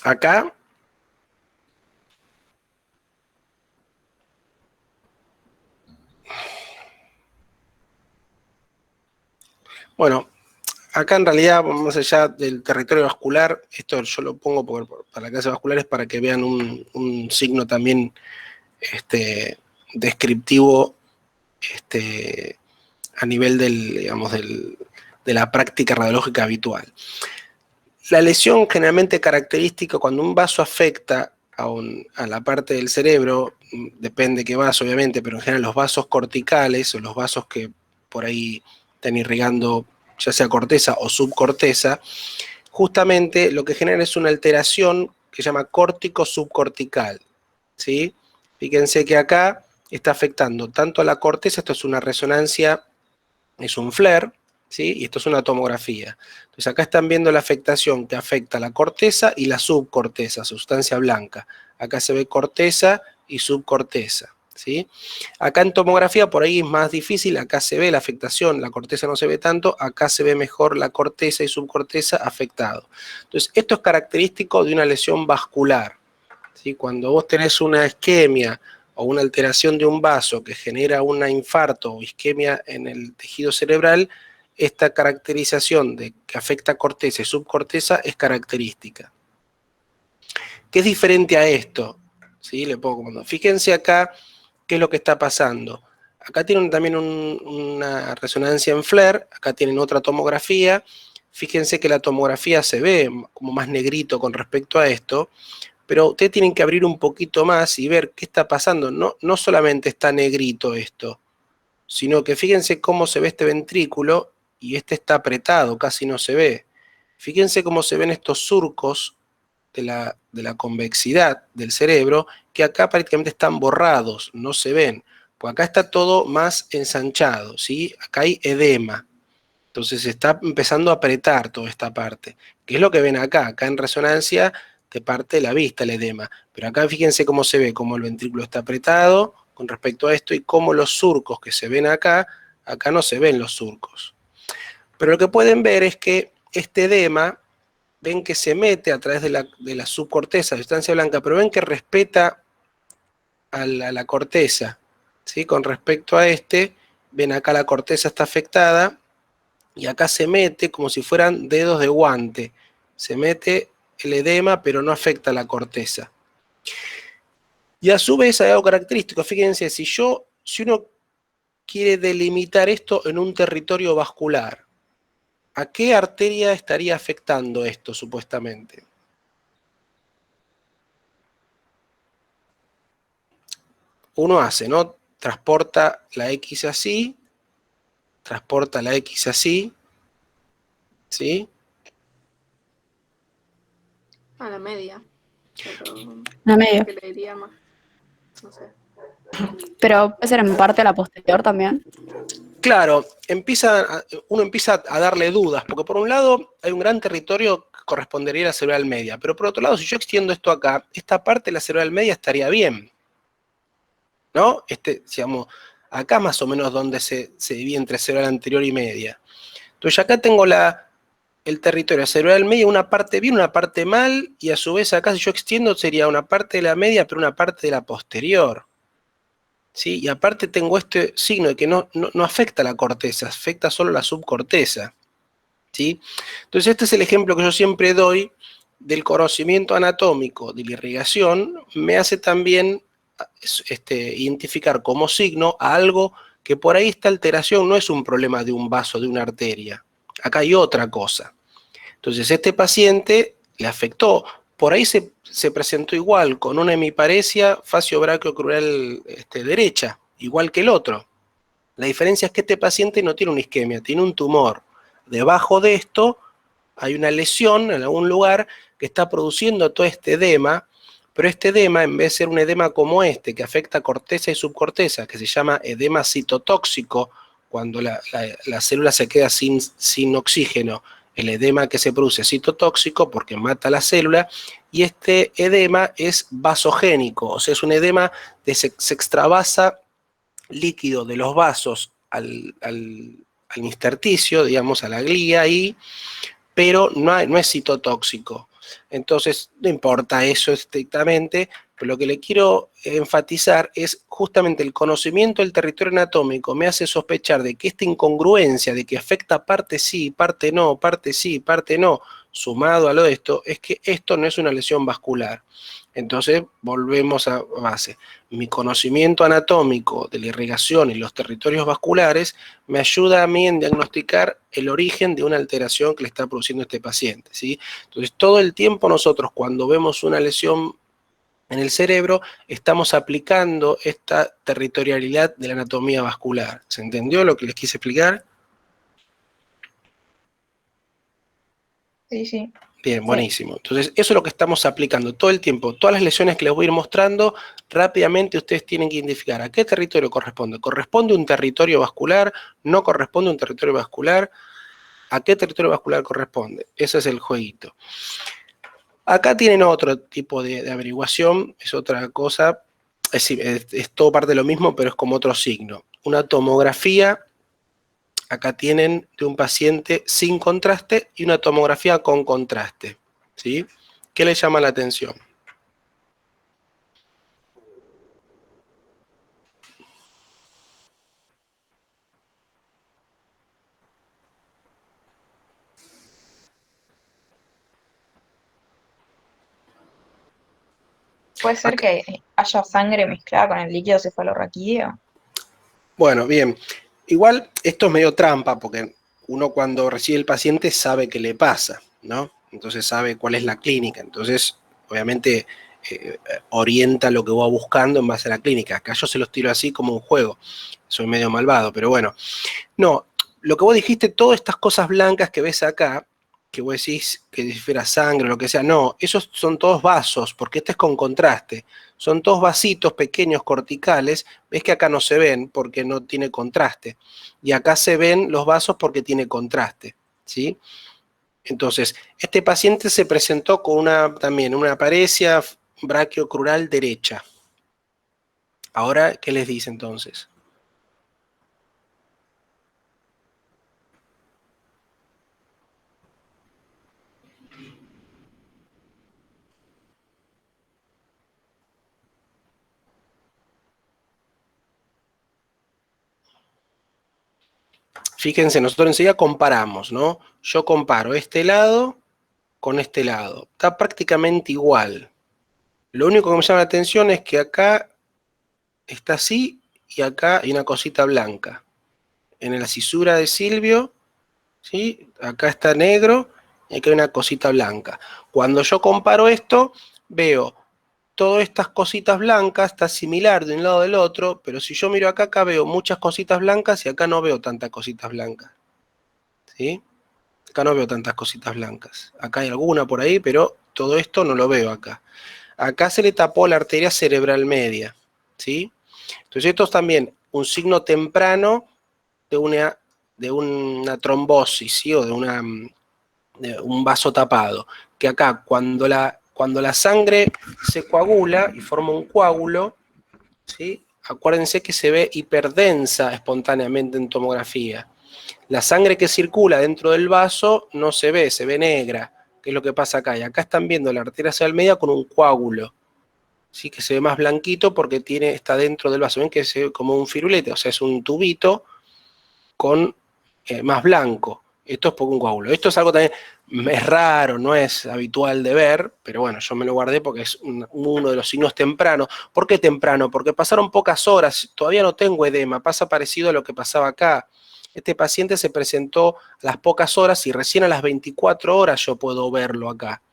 Acá, bueno, acá en realidad, más allá del territorio vascular, esto yo lo pongo para la clase vascular es para que vean un signo también descriptivo a nivel digamos, de la práctica radiológica habitual. La lesión generalmente característica cuando un vaso afecta a la parte del cerebro, depende qué vaso obviamente, pero en general los vasos corticales o los vasos que por ahí están irrigando ya sea corteza o subcorteza, justamente lo que genera es una alteración que se llama córtico subcortical, ¿sí? Fíjense que acá está afectando tanto a la corteza, esto es una resonancia, es un FLAIR, ¿sí? Y esto es una tomografía. Entonces acá están viendo la afectación que afecta a la corteza y la subcorteza, sustancia blanca. Acá se ve corteza y subcorteza, ¿sí? Acá en tomografía por ahí es más difícil, acá se ve la afectación, la corteza no se ve tanto, acá se ve mejor la corteza y subcorteza afectado. Entonces esto es característico de una lesión vascular, ¿sí? Cuando vos tenés una isquemia o una alteración de un vaso que genera un infarto o isquemia en el tejido cerebral, esta caracterización de que afecta corteza y subcorteza es característica. ¿Qué es diferente a esto? ¿Sí? Le pongo comando. Fíjense acá qué es lo que está pasando. Acá tienen también una resonancia en FLAIR, acá tienen otra tomografía. Fíjense que la tomografía se ve como más negrito con respecto a esto, pero ustedes tienen que abrir un poquito más y ver qué está pasando. No solamente está negrito esto, sino que fíjense cómo se ve este ventrículo y este está apretado, casi no se ve. Fíjense cómo se ven estos surcos de la convexidad del cerebro, que acá prácticamente están borrados, no se ven. Pues acá está todo más ensanchado, ¿sí? Acá hay edema. Entonces se está empezando a apretar toda esta parte. ¿Qué es lo que ven acá? Acá en resonancia te parte la vista el edema. Pero acá fíjense cómo se ve, cómo el ventrículo está apretado con respecto a esto y cómo los surcos que se ven acá, acá no se ven los surcos. Pero lo que pueden ver es que este edema, ven que se mete a través de la subcorteza, de sustancia blanca, pero ven que respeta a la corteza, ¿sí? Con respecto a ven acá la corteza está afectada, y acá se mete como si fueran dedos de guante. Se mete el edema, pero no afecta la corteza. Y a su vez hay algo característico. Fíjense, si uno quiere delimitar esto en un territorio vascular, ¿a qué arteria estaría afectando esto supuestamente? Uno hace, ¿no? Transporta la X así, transporta la X así, ¿sí? A la media. Pero La media. que le diría más. No sé. Pero puede ser en parte a la posterior también. Claro, uno empieza a darle dudas, porque por un lado hay un gran territorio que correspondería a la cerebral media, pero por otro lado, si yo extiendo esto acá, esta parte de la cerebral media estaría bien, ¿no? Digamos, acá más o menos donde se divide entre cerebral anterior y media. Entonces acá tengo el territorio cerebral media, una parte bien, una parte mal, y a su vez acá si yo extiendo sería una parte de la media, pero una parte de la posterior. ¿Sí? Y aparte tengo este signo de que no afecta la corteza, afecta solo la subcorteza. ¿Sí? Entonces este es el ejemplo que yo siempre doy del conocimiento anatómico de la irrigación, me hace también identificar como signo a algo que por ahí esta alteración no es un problema de un vaso, de una arteria. Acá hay otra cosa. Entonces este paciente le afectó, por ahí se presentó igual, con una hemiparesia facio-brachiocrural derecha, igual que el otro. La diferencia es que este paciente no tiene una isquemia, tiene un tumor. Debajo de esto hay una lesión en algún lugar que está produciendo todo este edema, pero este edema, en vez de ser un edema como que afecta corteza y subcorteza, que se llama edema citotóxico, cuando la célula se queda sin oxígeno, el edema que se produce es citotóxico porque mata la célula, y este edema es vasogénico, o sea, es un edema de se extravasa líquido de los vasos al intersticio, digamos, a la glía, y pero no es citotóxico. Entonces, no importa eso estrictamente, pero lo que le quiero enfatizar es justamente el conocimiento del territorio anatómico me hace sospechar de que esta incongruencia, de que afecta parte sí, parte no, parte sí, parte no, sumado a lo de esto, es que esto no es una lesión vascular. Entonces, volvemos a base. Mi conocimiento anatómico de la irrigación y los territorios vasculares me ayuda a mí en diagnosticar el origen de una alteración que le está produciendo este paciente, ¿sí? Entonces, todo el tiempo nosotros, cuando vemos una lesión en el cerebro, estamos aplicando esta territorialidad de la anatomía vascular. ¿Se entendió lo que les quise explicar? Sí, sí. Bien, Sí. buenísimo. Entonces, eso es lo que estamos aplicando todo el tiempo. Todas las lesiones que les voy a ir mostrando, rápidamente ustedes tienen que identificar a qué territorio corresponde. ¿Corresponde un territorio vascular? ¿No corresponde un territorio vascular? ¿A qué territorio vascular corresponde? Ese es el jueguito. Acá tienen otro tipo de averiguación, es otra cosa, es todo parte de lo mismo, pero es como otro signo. Una tomografía, acá tienen de un paciente sin contraste y una tomografía con contraste, ¿sí? ¿Qué les llama la atención? ¿Puede ser que haya sangre mezclada con el líquido cefalorraquídeo? Bueno, bien. Igual esto es medio trampa, porque uno cuando recibe el paciente sabe qué le pasa, ¿no? Entonces sabe cuál es la clínica. Entonces, obviamente, orienta lo que va buscando en base a la clínica. Acá yo se los tiro así como un juego. Soy medio malvado, pero bueno. No, lo que vos dijiste, todas estas cosas blancas que ves acá, que vos decís que si fuera sangre o lo que sea, no, esos son todos vasos, porque este es con contraste. Son todos vasitos pequeños corticales, ves que acá no se ven porque no tiene contraste. Y acá se ven los vasos porque tiene contraste, ¿sí? Entonces, este paciente se presentó con también una paresia brachiocrural derecha. Ahora, ¿qué les dice entonces? Fíjense, nosotros enseguida comparamos, ¿no? Yo comparo este lado con este lado. Está prácticamente igual. Lo único que me llama la atención es que acá está así y acá hay una cosita blanca. En la cisura de Silvio, ¿sí? Acá está negro y acá hay una cosita blanca. Cuando yo comparo esto, veo todas estas cositas blancas, está similar de un lado del otro, pero si yo miro acá, acá veo muchas cositas blancas y acá no veo tantas cositas blancas. ¿Sí? Acá no veo tantas cositas blancas. Acá hay alguna por ahí, pero todo esto no lo veo acá. Acá se le tapó la arteria cerebral media, ¿sí? Entonces esto es también un signo temprano de una trombosis, ¿sí? O de un vaso tapado. Que acá, cuando la sangre se coagula y forma un coágulo, ¿sí? Acuérdense que se ve hiperdensa espontáneamente en tomografía. La sangre que circula dentro del vaso no se ve negra, que es lo que pasa acá. Y acá están viendo la arteria cerebral media con un coágulo, ¿sí? Que se ve más blanquito porque está dentro del vaso. Ven que se ve como un firulete, o sea, es un tubito con más blanco. Esto es por un coágulo. Esto es algo también, es raro, no es habitual de ver, pero bueno, yo me lo guardé porque es uno de los signos tempranos. ¿Por qué temprano? Porque pasaron pocas horas, todavía no tengo edema, pasa parecido a lo que pasaba acá. Este paciente se presentó a las pocas horas y recién a las 24 horas yo puedo verlo acá.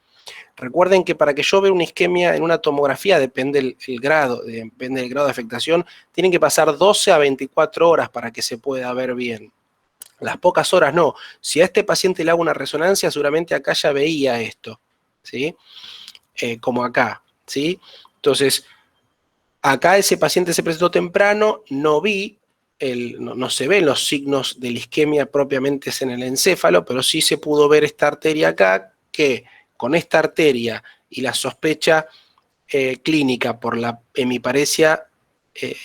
Recuerden que para que yo vea una isquemia en una tomografía, depende del grado de afectación, tienen que pasar 12 a 24 horas para que se pueda ver bien. Las pocas horas no. Si a este paciente le hago una resonancia, seguramente acá ya veía esto, ¿sí? Como acá, ¿sí? Entonces, acá ese paciente se presentó temprano, no vi, no se ven los signos de la isquemia propiamente en el encéfalo, pero sí se pudo ver esta arteria acá, que con esta arteria y la sospecha clínica por la hemiparesia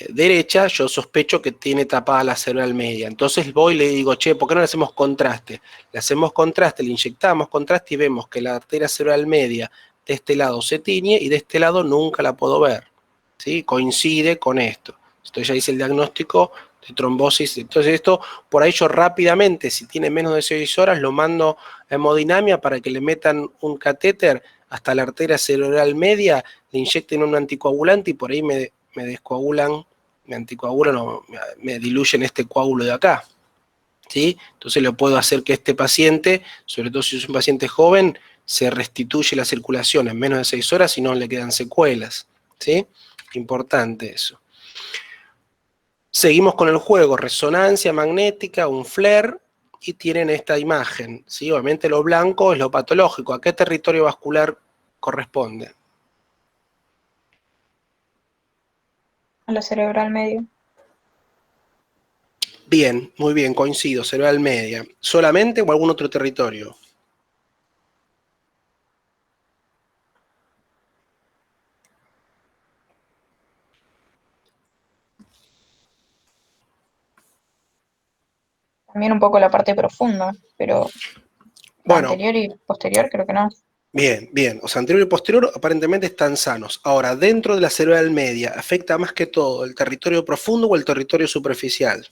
derecha, yo sospecho que tiene tapada la cerebral media. Entonces voy y le digo, che, ¿por qué no le hacemos contraste? Le hacemos contraste, le inyectamos contraste y vemos que la arteria cerebral media de este lado se tiñe y de este lado nunca la puedo ver. ¿Sí? Coincide con esto. Entonces ya hice el diagnóstico de trombosis. Entonces esto, por ahí yo rápidamente, si tiene menos de 6 horas, lo mando a hemodinamia para que le metan un catéter hasta la arteria cerebral media, le inyecten un anticoagulante y por ahí me descoagulan, me anticoagulan o me diluyen este coágulo de acá. ¿Sí? Entonces lo puedo hacer que este paciente, sobre todo si es un paciente joven, se restituye la circulación en menos de 6 horas y no le quedan secuelas. ¿Sí? Importante eso. Seguimos con el juego, resonancia magnética, un FLAIR, y tienen esta imagen, ¿sí? Obviamente lo blanco es lo patológico. ¿A qué territorio vascular corresponde? A la cerebral medio. Bien, muy bien, coincido, cerebral media. ¿Solamente o algún otro territorio? También un poco la parte profunda, pero la Bueno, anterior y posterior creo que no. bien, bien. O sea, anterior y posterior aparentemente están sanos. Ahora, dentro de la cerebral media, ¿afecta más que todo el territorio profundo o el territorio superficial?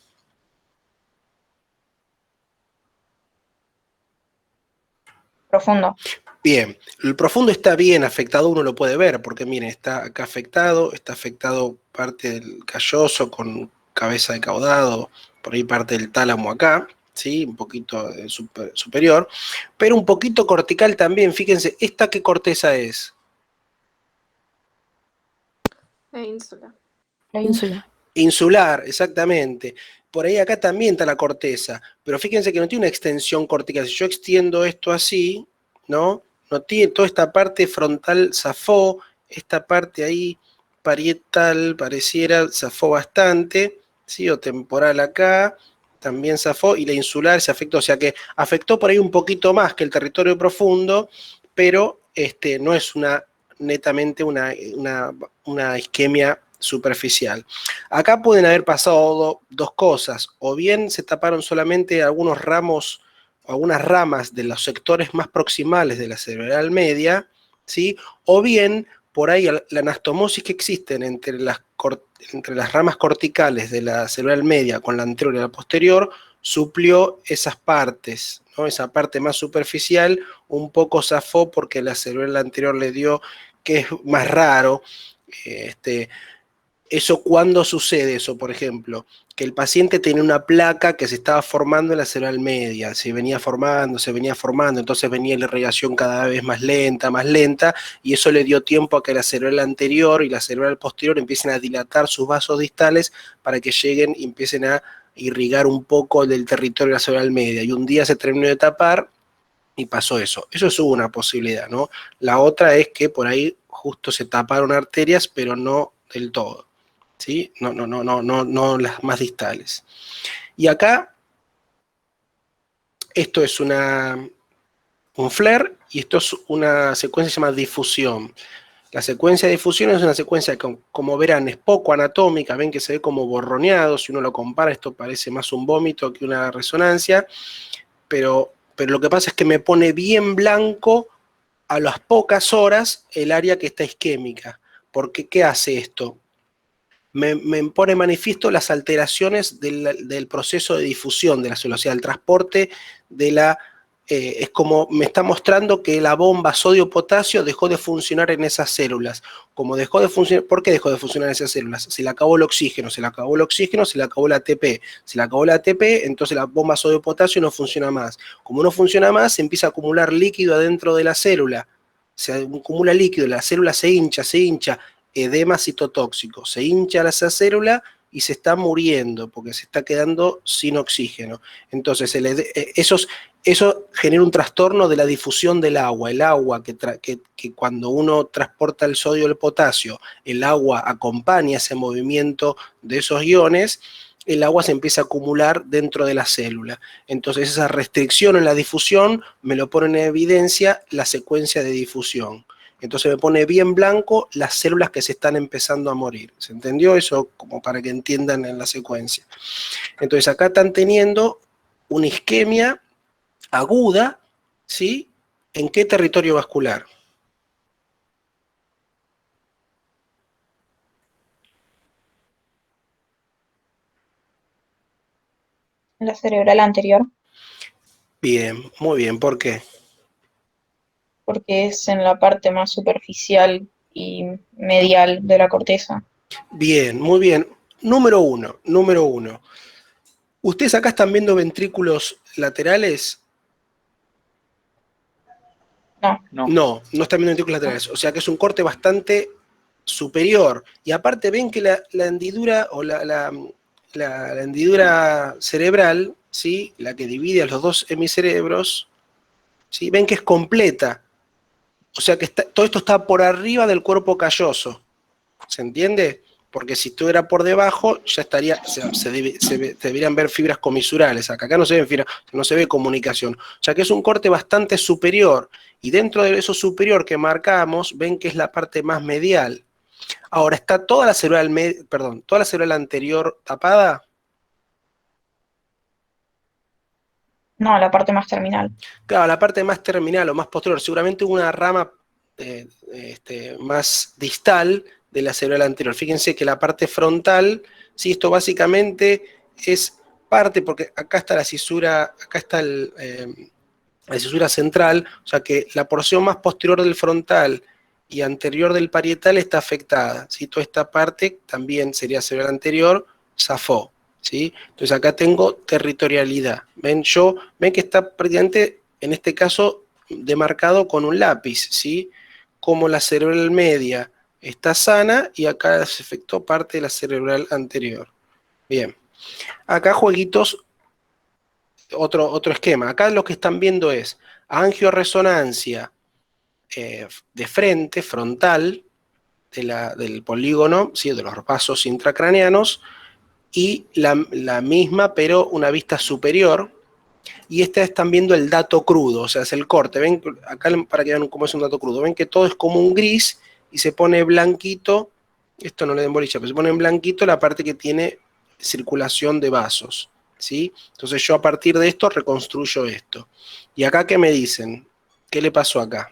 Profundo. Bien, el profundo está bien afectado, uno lo puede ver, porque miren, está acá afectado, está afectado parte del calloso con cabeza de caudado, por ahí parte del tálamo acá, ¿sí? Un poquito superior, pero un poquito cortical también, fíjense, ¿esta qué corteza es? Ínsula. La ínsula. Insular, exactamente. Por ahí acá también está la corteza, pero fíjense que no tiene una extensión cortical. Si yo extiendo esto así, ¿no? No tiene toda esta parte frontal zafó, esta parte ahí parietal pareciera zafó bastante, ¿sí? O temporal acá, también zafó, y la insular se afectó, o sea que afectó por ahí un poquito más que el territorio profundo, pero no es netamente una isquemia superficial. Acá pueden haber pasado dos cosas, o bien se taparon solamente algunos ramos, algunas ramas de los sectores más proximales de la cerebral media, ¿sí? O bien por ahí la anastomosis que existen entre las ramas corticales de la cerebral media con la anterior y la posterior suplió esas partes, ¿no? Esa parte más superficial un poco zafó porque la cerebral anterior le dio, que es más raro. Eso, ¿cuándo sucede eso, por ejemplo? Que el paciente tiene una placa que se estaba formando en la cerebral media, se venía formando, entonces venía la irrigación cada vez más lenta, y eso le dio tiempo a que la cerebral anterior y la cerebral posterior empiecen a dilatar sus vasos distales para que lleguen y empiecen a irrigar un poco del territorio de la cerebral media. Y un día se terminó de tapar y pasó eso. Eso es una posibilidad, ¿no? La otra es que por ahí justo se taparon arterias, pero no del todo. ¿Sí? No las más distales. Y acá, esto es un FLAIR y esto es una secuencia que se llama difusión. La secuencia de difusión es una secuencia que, como verán, es poco anatómica, ven que se ve como borroneado, si uno lo compara, esto parece más un vómito que una resonancia, pero lo que pasa es que me pone bien blanco a las pocas horas el área que está isquémica. Porque, ¿qué hace esto? Me pone manifiesto las alteraciones del proceso de difusión de la célula, o sea, el transporte de la... es como me está mostrando que la bomba sodio-potasio dejó de funcionar en esas células. Como dejó de funcionar, ¿por qué dejó de funcionar en esas células? Se le acabó el oxígeno, se le acabó la ATP. Se le acabó la ATP, entonces la bomba sodio-potasio no funciona más. Como no funciona más, se empieza a acumular líquido adentro de la célula. Se acumula líquido, la célula se hincha, edema citotóxico, se hincha esa célula y se está muriendo porque se está quedando sin oxígeno. Entonces, eso genera un trastorno de la difusión del agua. El agua que cuando uno transporta el sodio y el potasio, el agua acompaña ese movimiento de esos iones, el agua se empieza a acumular dentro de la célula. Entonces, esa restricción en la difusión me lo pone en evidencia la secuencia de difusión. Entonces me pone bien blanco las células que se están empezando a morir. ¿Se entendió eso? Como para que entiendan en la secuencia. Entonces acá están teniendo una isquemia aguda, ¿sí? ¿En qué territorio vascular? La cerebral anterior, Bien, muy bien. ¿Por qué? porque es en la parte más superficial y medial de la corteza. Bien, muy bien. Número uno. ¿Ustedes acá están viendo ventrículos laterales? No, No. No están viendo ventrículos laterales. O sea que es un corte bastante superior. Y aparte ven que la hendidura o la hendidura cerebral, ¿sí? La que divide a los dos hemicerebros, ¿sí? Ven que es completa. O sea que todo esto está por arriba del cuerpo calloso. ¿Se entiende? Porque si estuviera por debajo, ya estaría, se deberían ver fibras comisurales. Acá no se ven fibras, no se ve comunicación. O sea que es un corte bastante superior. Y dentro de eso superior que marcamos, ven que es la parte más medial. Ahora, ¿está toda la cerebral, toda la cerebral anterior tapada? no, la parte más terminal. Claro, la parte más terminal o más posterior, seguramente una rama más distal de la cerebral anterior. Fíjense que la parte frontal, sí, esto básicamente es parte, porque acá está la cisura, acá está la cisura central, o sea que la porción más posterior del frontal y anterior del parietal está afectada, ¿sí? Toda esta parte también sería cerebral anterior, zafó, ¿sí? Entonces acá tengo territorialidad. Ven que está prácticamente, en este caso, demarcado con un lápiz, ¿sí? Como la cerebral media está sana y acá se afectó parte de la cerebral anterior. Bien. Acá jueguitos, otro esquema. Acá lo que están viendo es angioresonancia de frente, frontal, del polígono, ¿sí? De los vasos intracraneanos, y la misma, pero una vista superior. Y están viendo el dato crudo, o sea, es el corte. Ven, acá para que vean cómo es un dato crudo, ven que todo es como un gris y se pone blanquito, esto no le den bolilla, pero se pone en blanquito la parte que tiene circulación de vasos, ¿sí? Entonces yo a partir de esto reconstruyo esto. ¿Y acá qué me dicen? ¿Qué le pasó acá?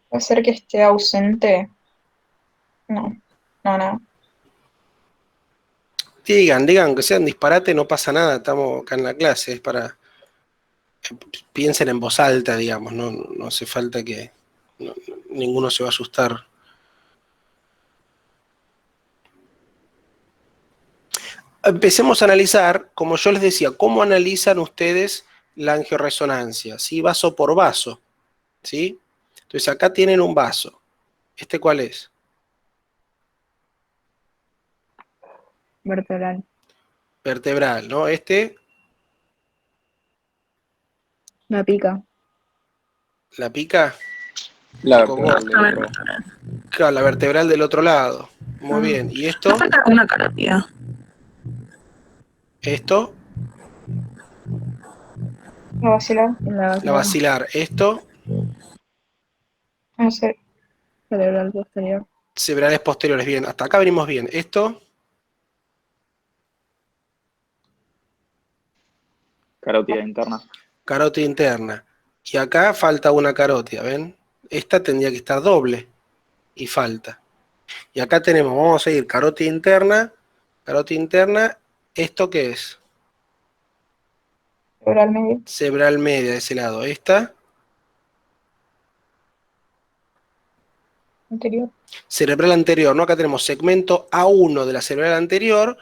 Puede ser que esté ausente. No, no. Digan, que sean disparate, no pasa nada, estamos acá en la clase, es para piensen en voz alta, digamos, no hace falta que ninguno se va a asustar. Empecemos a analizar, como yo les decía, cómo analizan ustedes la angioresonancia, ¿sí? Vaso por vaso, ¿sí? Entonces acá tienen un vaso. ¿Este cuál es? Vertebral. Vertebral, ¿no? Este, La pica. la pica, La Coco. vertebral del otro. Claro, la vertebral del otro lado. Muy bien. ¿Y esto? Falta una carótida. Esto, ¿Va a vacilar? la basilar. Esto, No sé. Cerebral posterior. cerebrales posteriores. Bien, hasta acá venimos bien. Esto, Carótida interna. carótida interna. Y acá falta una carótida, ¿ven? Esta tendría que estar doble y falta. Y acá tenemos, vamos a seguir, carótida interna, ¿esto qué es? Cerebral medio. Cerebral media de ese lado. Esta, Anterior. cerebral anterior, ¿no? Acá tenemos segmento A1 de la cerebral anterior,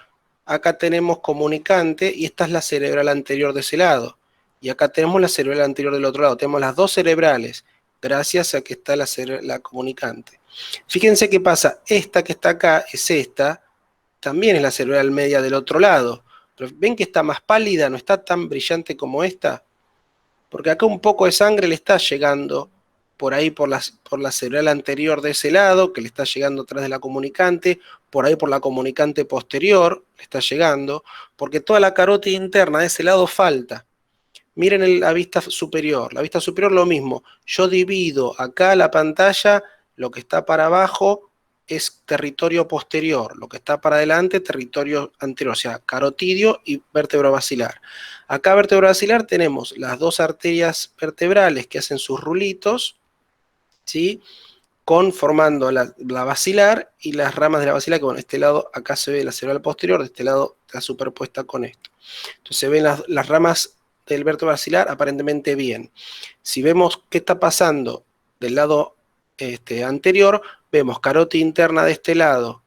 acá tenemos comunicante y esta es la cerebral anterior de ese lado. Y acá tenemos la cerebral anterior del otro lado. Tenemos las dos cerebrales, gracias a que está la comunicante. Fíjense qué pasa, esta que está acá es esta, también es la cerebral media del otro lado. Pero ven que está más pálida, no está tan brillante como esta, porque acá un poco de sangre le está llegando por ahí por la cerebral anterior de ese lado, que le está llegando atrás de la comunicante, por ahí por la comunicante posterior, le está llegando, porque toda la carótida interna de ese lado falta. Miren la vista superior lo mismo, yo divido acá la pantalla, lo que está para abajo es territorio posterior, lo que está para adelante territorio anterior, o sea, carotidio y vértebra basilar. Acá vértebra basilar tenemos las dos arterias vertebrales que hacen sus rulitos, ¿sí? Formando la basilar y las ramas de la basilar, que bueno, este lado acá se ve la cerebral posterior, de este lado está superpuesta con esto. Entonces se ven las ramas del vértebra basilar aparentemente bien. Si vemos qué está pasando del lado anterior, vemos carótida interna de este lado,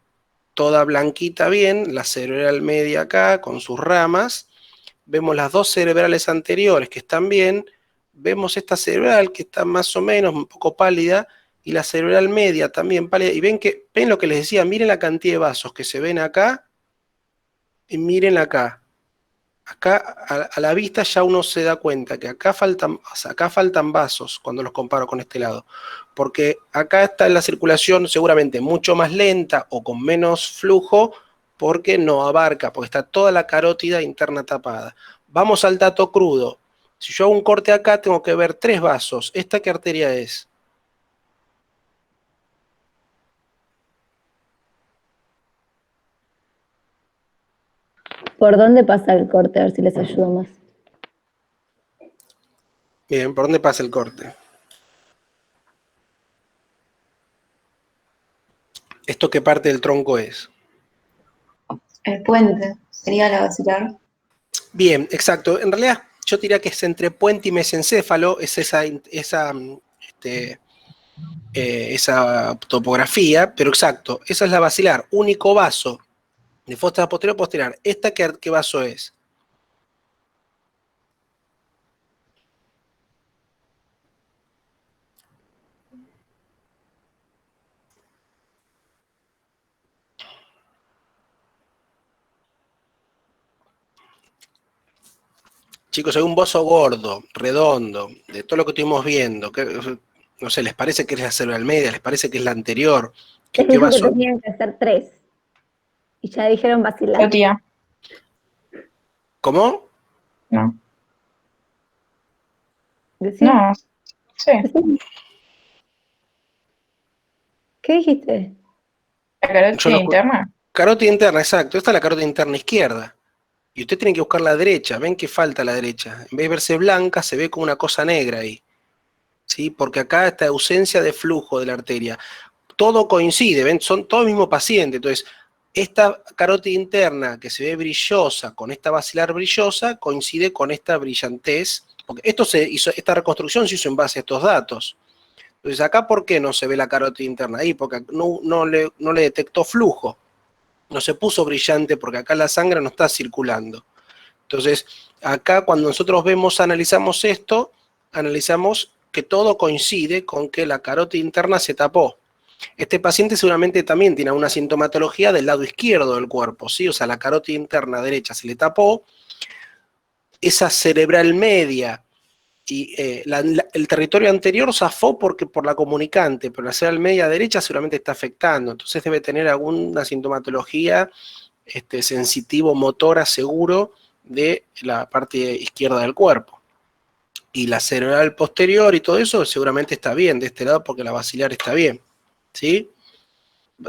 toda blanquita bien, la cerebral media acá con sus ramas, vemos las dos cerebrales anteriores que están bien, vemos esta cerebral que está más o menos un poco pálida, y la cerebral media también pálida, y ven lo que les decía, miren la cantidad de vasos que se ven acá, y miren acá. Acá a la vista ya uno se da cuenta que acá faltan vasos cuando los comparo con este lado, porque acá está la circulación seguramente mucho más lenta o con menos flujo, porque no abarca, porque está toda la carótida interna tapada. Vamos al dato crudo. Si yo hago un corte acá, tengo que ver 3 vasos. ¿Esta qué arteria es? ¿Por dónde pasa el corte? A ver si les ayudo más. Bien, ¿por dónde pasa el corte? ¿Esto qué parte del tronco es? El puente sería la basilar. Bien, exacto. En realidad yo diría que es entre puente y mesencéfalo, es esa topografía, pero exacto, esa es la basilar, único vaso de fosa posterior. ¿Esta qué vaso es? Chicos, hay un vaso gordo, redondo, de todo lo que estuvimos viendo. No sé, ¿les parece que es la cerebral media? ¿Les parece que es la anterior? Él ¿Qué dijo que vaso? tenían que hacer 3. Y ya dijeron vacilar. Carotida. ¿Cómo? No. ¿Decía? No. Sí. ¿Qué dijiste? La Yo carótida no- interna. Carótida interna, exacto. Esta es la carótida interna izquierda. Y usted tiene que buscar la derecha. Ven que falta la derecha. En vez de verse blanca, se ve como una cosa negra ahí. ¿Sí? Porque acá está ausencia de flujo de la arteria. Todo coincide, ¿ven? Son todo el mismo paciente. Entonces, esta carótida interna que se ve brillosa con esta basilar brillosa coincide con esta brillantez. Porque esta reconstrucción se hizo en base a estos datos. Entonces, acá, ¿por qué no se ve la carótida interna ahí? Porque no le detectó flujo. No se puso brillante porque acá la sangre no está circulando. Entonces, acá cuando nosotros analizamos esto, analizamos que todo coincide con que la carótida interna se tapó. Este paciente seguramente también tiene una sintomatología del lado izquierdo del cuerpo, ¿sí? O sea, la carótida interna derecha se le tapó, esa cerebral media y el territorio anterior zafó por la comunicante, pero la cerebral media derecha seguramente está afectando, entonces debe tener alguna sintomatología sensitivo-motora seguro de la parte izquierda del cuerpo. Y la cerebral posterior y todo eso seguramente está bien de este lado porque la basilar está bien, ¿sí?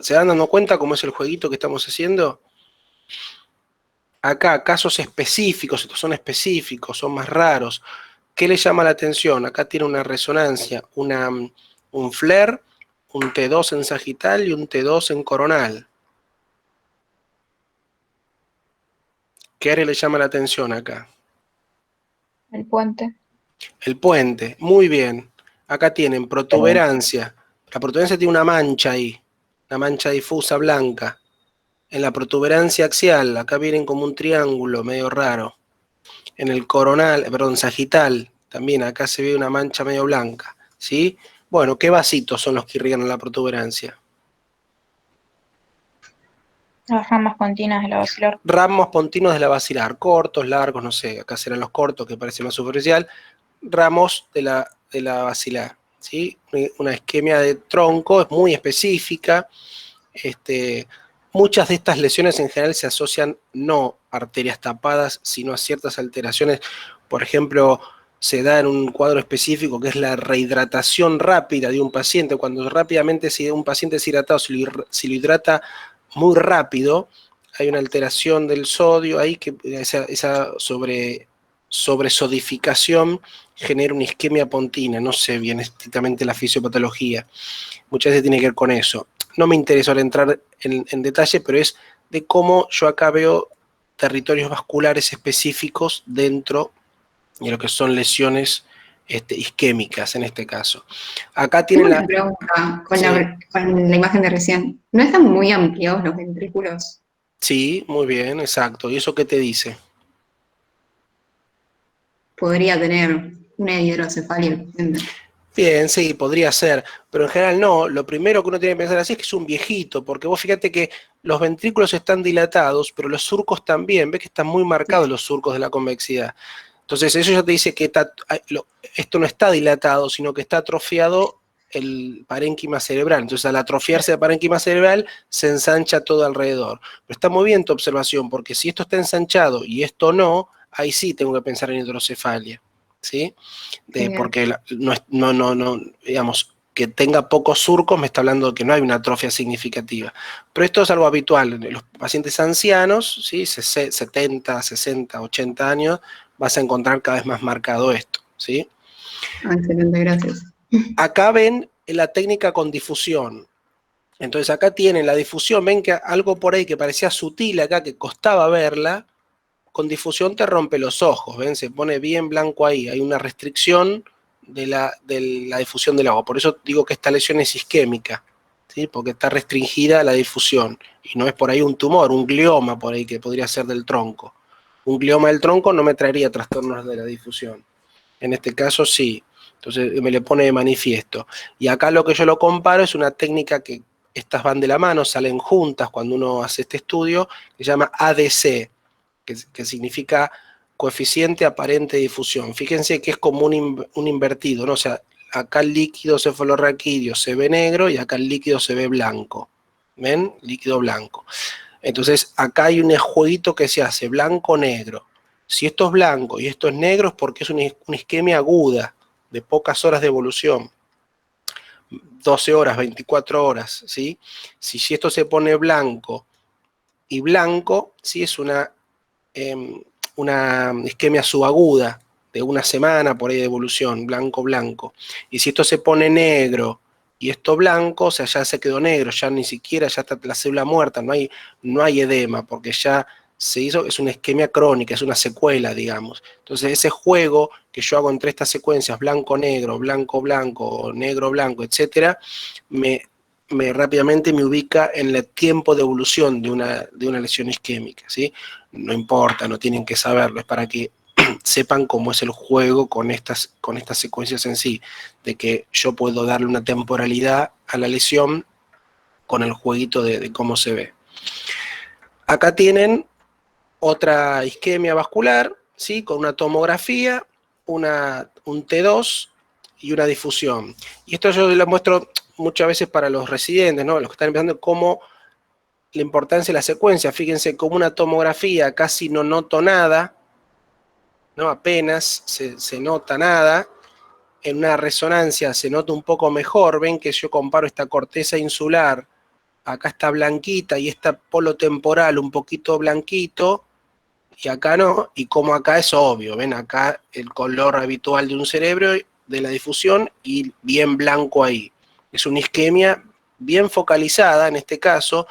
¿Se dan dando cuenta cómo es el jueguito que estamos haciendo? Acá, casos específicos, estos son específicos, son más raros. ¿Qué le llama la atención? Acá tiene una resonancia, un flare, un T2 en sagital y un T2 en coronal. ¿Qué área le llama la atención acá? El puente. El puente, muy bien. Acá tienen protuberancia. La protuberancia tiene una mancha ahí, una mancha difusa blanca. En la protuberancia axial, acá vienen como un triángulo medio raro. En el coronal, perdón, sagital, también acá se ve una mancha medio blanca, ¿sí? Bueno, ¿qué vasitos son los que irrigan la protuberancia? Las ramas continuas de la basilar. Ramos pontinos de la basilar, cortos, largos, no sé, acá serán los cortos que parece más superficial, ramos de la basilar, ¿sí? Una isquemia de tronco, es muy específica. Muchas de estas lesiones en general se asocian no a arterias tapadas, sino a ciertas alteraciones. Por ejemplo, se da en un cuadro específico que es la rehidratación rápida de un paciente. Cuando rápidamente si un paciente es hidratado, si lo hidrata muy rápido, hay una alteración del sodio ahí, que esa sobresodificación genera una isquemia pontina. No sé bien estrictamente la fisiopatología. Muchas veces tiene que ver con eso. No me interesa ahora entrar en detalle, pero es de cómo yo acá veo territorios vasculares específicos dentro de lo que son lesiones isquémicas en este caso. Acá Tengo tienen una pregunta con, Sí. con la imagen de recién. ¿No están muy ampliados los ventrículos? Sí, muy bien, exacto. ¿Y eso qué te dice? Podría tener una hidrocefalia el paciente. Bien, sí, podría ser, pero en general no. Lo primero que uno tiene que pensar así es que es un viejito, porque vos fíjate que los ventrículos están dilatados, pero los surcos también. Ves que están muy marcados los surcos de la convexidad. Entonces eso ya te dice que esto no está dilatado, sino que está atrofiado el parénquima cerebral. Entonces al atrofiarse el parénquima cerebral se ensancha todo alrededor. Pero está muy bien tu observación, porque si esto está ensanchado y esto no, ahí sí tengo que pensar en hidrocefalia, ¿sí? Genial. Porque no, digamos, que tenga pocos surcos me está hablando de que no hay una atrofia significativa. Pero esto es algo habitual. En los pacientes ancianos, ¿sí? 70, 60, 80 años, vas a encontrar cada vez más marcado esto, ¿sí? Ah, excelente, gracias. Acá ven la técnica con difusión. Entonces acá tienen la difusión, ven que algo por ahí que parecía sutil acá, que costaba verla, con difusión te rompe los ojos, ven, se pone bien blanco ahí, hay una restricción de la difusión del agua. Por eso digo que esta lesión es isquémica, ¿sí? Porque está restringida la difusión, y no es por ahí un tumor, un glioma por ahí que podría ser del tronco. Un glioma del tronco no me traería trastornos de la difusión. En este caso sí. Entonces me le pone de manifiesto. Y acá lo que yo lo comparo es una técnica que estas van de la mano, salen juntas cuando uno hace este estudio, que se llama ADC, que significa coeficiente aparente de difusión. Fíjense que es como un invertido, ¿no? O sea, acá el líquido cefalorraquídeo se ve negro y acá el líquido se ve blanco. ¿Ven? Líquido blanco. Entonces, acá hay un jueguito que se hace blanco-negro. Si esto es blanco y esto es negro es porque es una isquemia aguda, de pocas horas de evolución. 12 horas, 24 horas, ¿sí? Si esto se pone blanco y blanco, ¿sí? Es una isquemia subaguda de una semana por ahí de evolución, blanco-blanco. Y si esto se pone negro y esto blanco, o sea, ya se quedó negro, ya ni siquiera, ya está la célula muerta, no hay edema, porque ya se hizo, es una isquemia crónica, es una secuela, digamos. Entonces ese juego que yo hago entre estas secuencias, blanco-negro, blanco-blanco, negro-blanco, etcétera, rápidamente me ubica en el tiempo de evolución de una lesión isquémica, ¿sí? No importa, no tienen que saberlo, es para que sepan cómo es el juego con estas secuencias en sí, de que yo puedo darle una temporalidad a la lesión con el jueguito de cómo se ve. Acá tienen otra isquemia vascular, ¿sí? Con una tomografía, un T2 y una difusión. Y esto yo lo muestro muchas veces para los residentes, ¿no? Los que están empezando, cómo la importancia de la secuencia. Fíjense, como una tomografía casi no noto nada, ¿no? Apenas se nota nada. En una resonancia se nota un poco mejor. Ven que yo comparo esta corteza insular, acá está blanquita y esta polo temporal un poquito blanquito, y acá no, y como acá es obvio, ven acá el color habitual de un cerebro, de la difusión, y bien blanco ahí. Es una isquemia bien focalizada en este caso,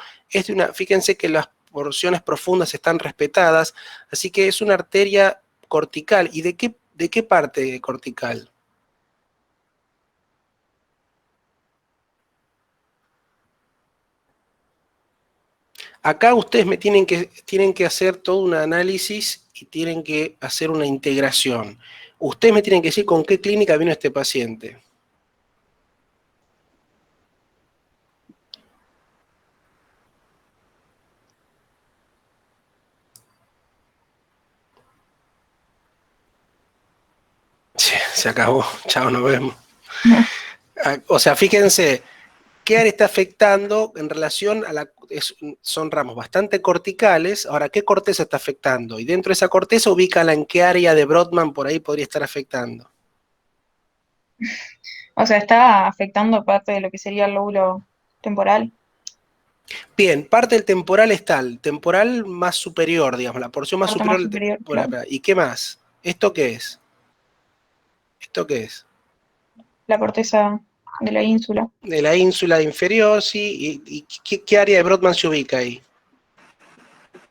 fíjense que las porciones profundas están respetadas, así que es una arteria cortical. ¿Y de qué parte cortical? Acá ustedes tienen que hacer todo un análisis y tienen que hacer una integración. Ustedes me tienen que decir con qué clínica vino este paciente. Se acabó. Chao, nos vemos. O sea, fíjense, ¿qué área está afectando en relación a son ramos bastante corticales? Ahora, ¿qué corteza está afectando? Y dentro de esa corteza, ubícala en qué área de Brodmann por ahí podría estar afectando. O sea, está afectando parte de lo que sería el lóbulo temporal. Bien, parte del temporal está el temporal más superior, digamos, la porción más Parte superior más del superior, temporal. claro. ¿Y qué más? ¿Esto qué es? ¿Esto qué es? La corteza de la ínsula. De la ínsula inferior, sí. ¿Y qué área de Brodmann se ubica ahí?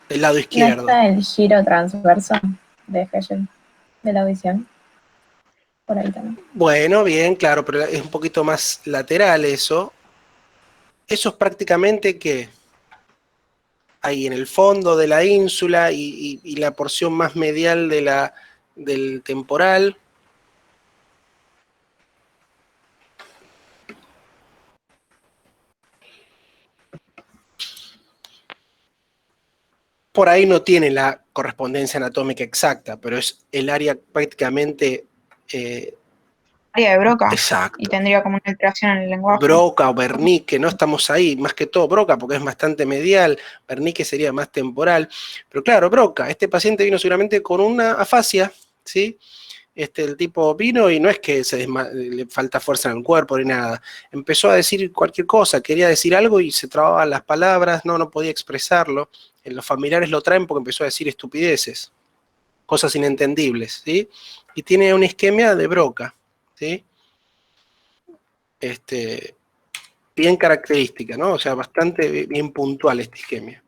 Del lado ¿No izquierdo. está el giro transverso de Hegel de la audición? Por ahí también. Bueno, bien, claro, pero es un poquito más lateral eso. Eso es prácticamente que ahí en el fondo de la ínsula y la porción más medial del temporal. Por ahí no tiene la correspondencia anatómica exacta, pero es el área prácticamente Área de Broca. exacto. Y tendría como una alteración en el lenguaje. Broca o Wernicke, no estamos ahí, más que todo Broca, porque es bastante medial, Wernicke sería más temporal, pero claro, Broca, este paciente vino seguramente con una afasia, ¿sí? El tipo vino y no es que le falta fuerza en el cuerpo ni nada, empezó a decir cualquier cosa, quería decir algo y se trababan las palabras, no podía expresarlo, los familiares lo traen porque empezó a decir estupideces, cosas inentendibles, ¿sí? Y tiene una isquemia de Broca, ¿sí? Bien característica, ¿no? O sea, bastante bien puntual esta isquemia.